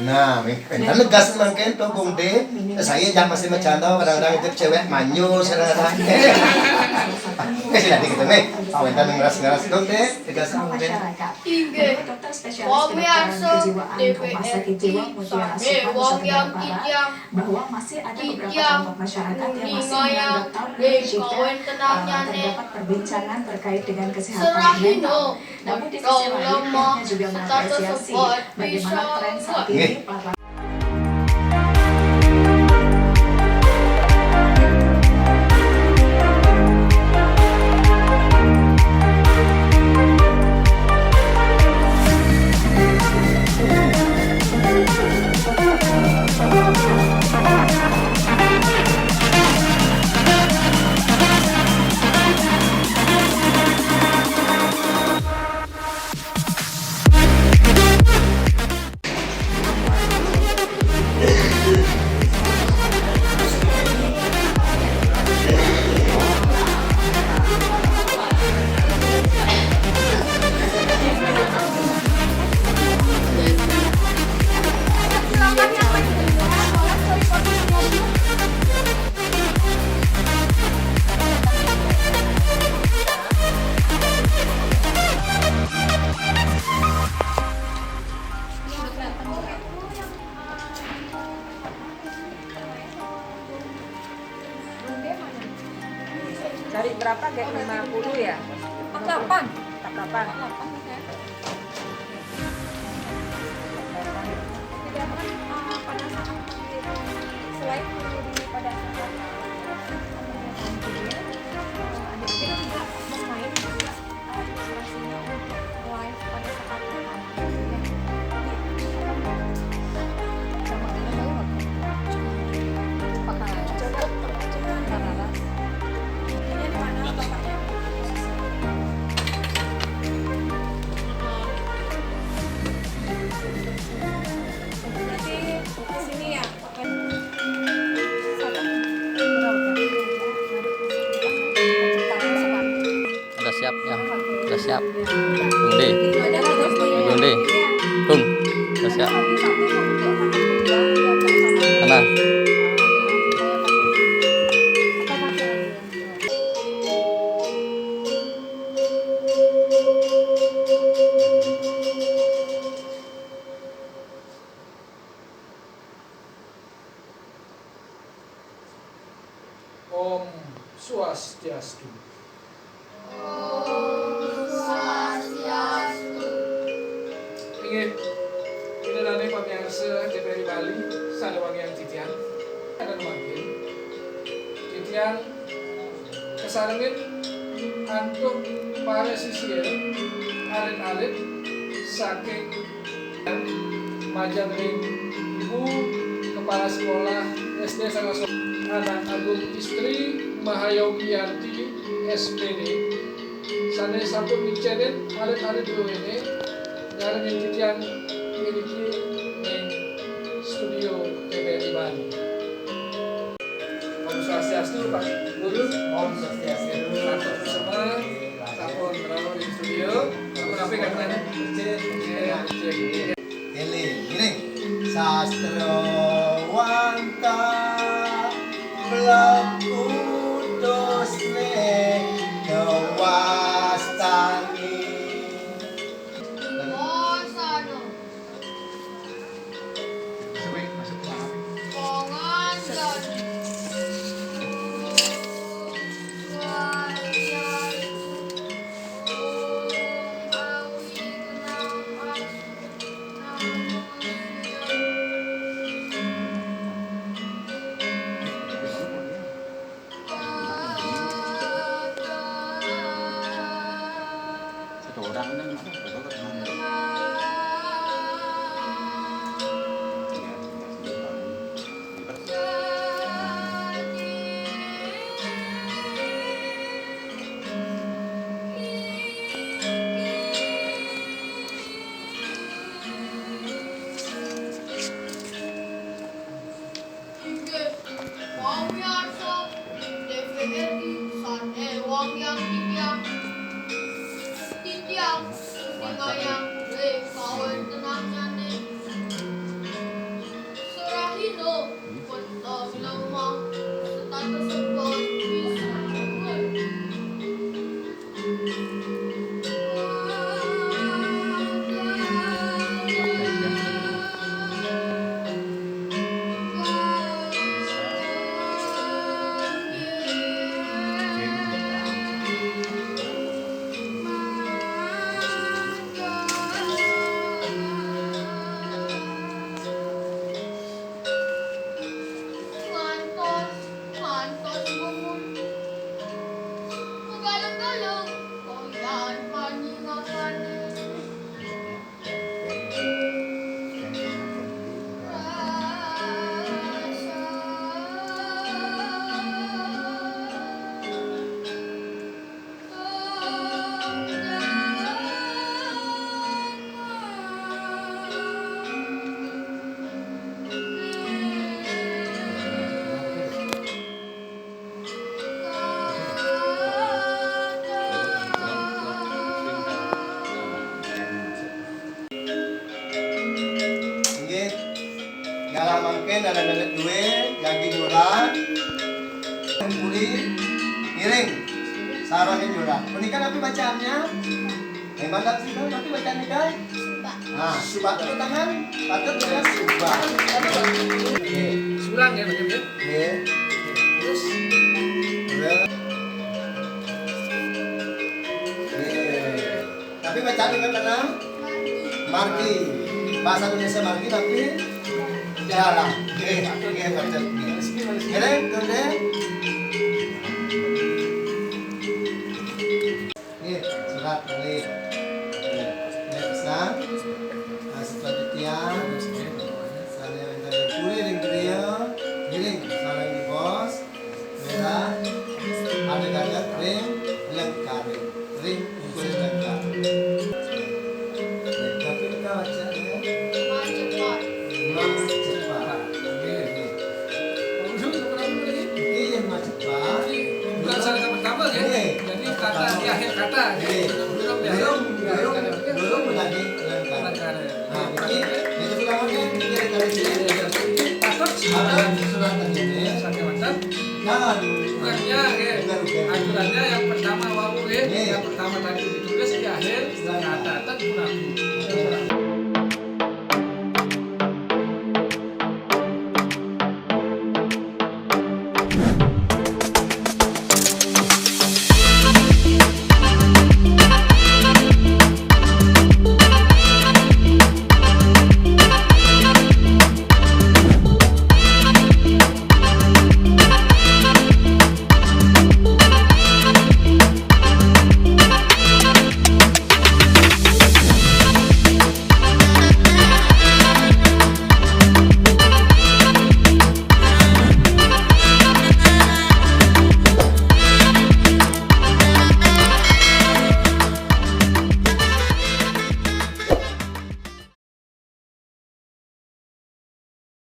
Nah, kan negas memang kan tuh Bung D. Saya jangan masih bercanda kadang-kadang itu cewek manyul kadang-kadang. Sila dikit nih. Awentan ngeras-ngeras dong deh. Tegas Bung D. Dokter spesialis kedokteran kejiwaan Rumah Sakit Jiwa Mutiara Asuhan Nusa Tenggara Barat bahwa masih ada beberapa kelompok masyarakat yang masih menganggap tahun jika terdapat perbincangan terkait dengan kesehatan mental. Namun di sisi lain pihaknya juga mengapresiasi bagaimana tren saat ini para Dari berapa kayak 50 ya? 48. 48. Pada saat selain pada saat adik kita juga bermain juga ilustrasinya untuk live pada saat sama udah siap ya, udah siap. Bung D, Bung D, Bung, udah siap. Mana? Om Swastiastu. Ingat, ini adalah pemirsa TVRI Bali, Salawangian Titian, dan Wakil. Titian kesarangin untuk para sisir, alit-alit, saking Majapahit Ibu Kepala Sekolah SD Saraswati, Anak Agung Istri Mahayogianti SPD. Sana sampun micenen alit-alit dulu ini. Ngarang yang titian miliki ning studio TVRI Bali. Om Swastiastu Pak Guru. Om Swastiastu. Satu semua. Sampun merawat di studio. Sampun apa yang katanya? Cek. Ini gini. Sastrawanta mlaku dosne kewastani. Nah, mungkin ada duit, lagi nyurah, kuli, miring, sarangnya nyurah. Menikah tapi bacaannya, mantap sih kan, tapi bacaannya kan? Nah, subah tepuk tangan, patut dengan subah. Oke, Surang ya pakai dia. oke, Terus udah. Tapi bacaannya kan tanam, margi. Bahasa Indonesia margi tapi jalan. Oke, baca. Keren, keren. Ini surat ini. Ini pesan. Selanjutnya, saya minta kuli ring dia, giring salah di bos, merah, ada gagal ring, lengkap ring kuli lengkap. Tapi kita baca ya, Cepat. memang cepat. Langsung seberapa lagi? Ini yang cepat. Bukan salah pertama ya. Jadi kata di akhir kata. Belum di akhir. Belum menjadi lengkap. Nah, ini sudah mungkin kita dari sini. Pastor Ada surat ini. Sangat mantap. Jangan. Bukannya ya. Aturannya yang pertama wawu ya. Yang pertama tadi ditulis di akhir kata tak pun aku.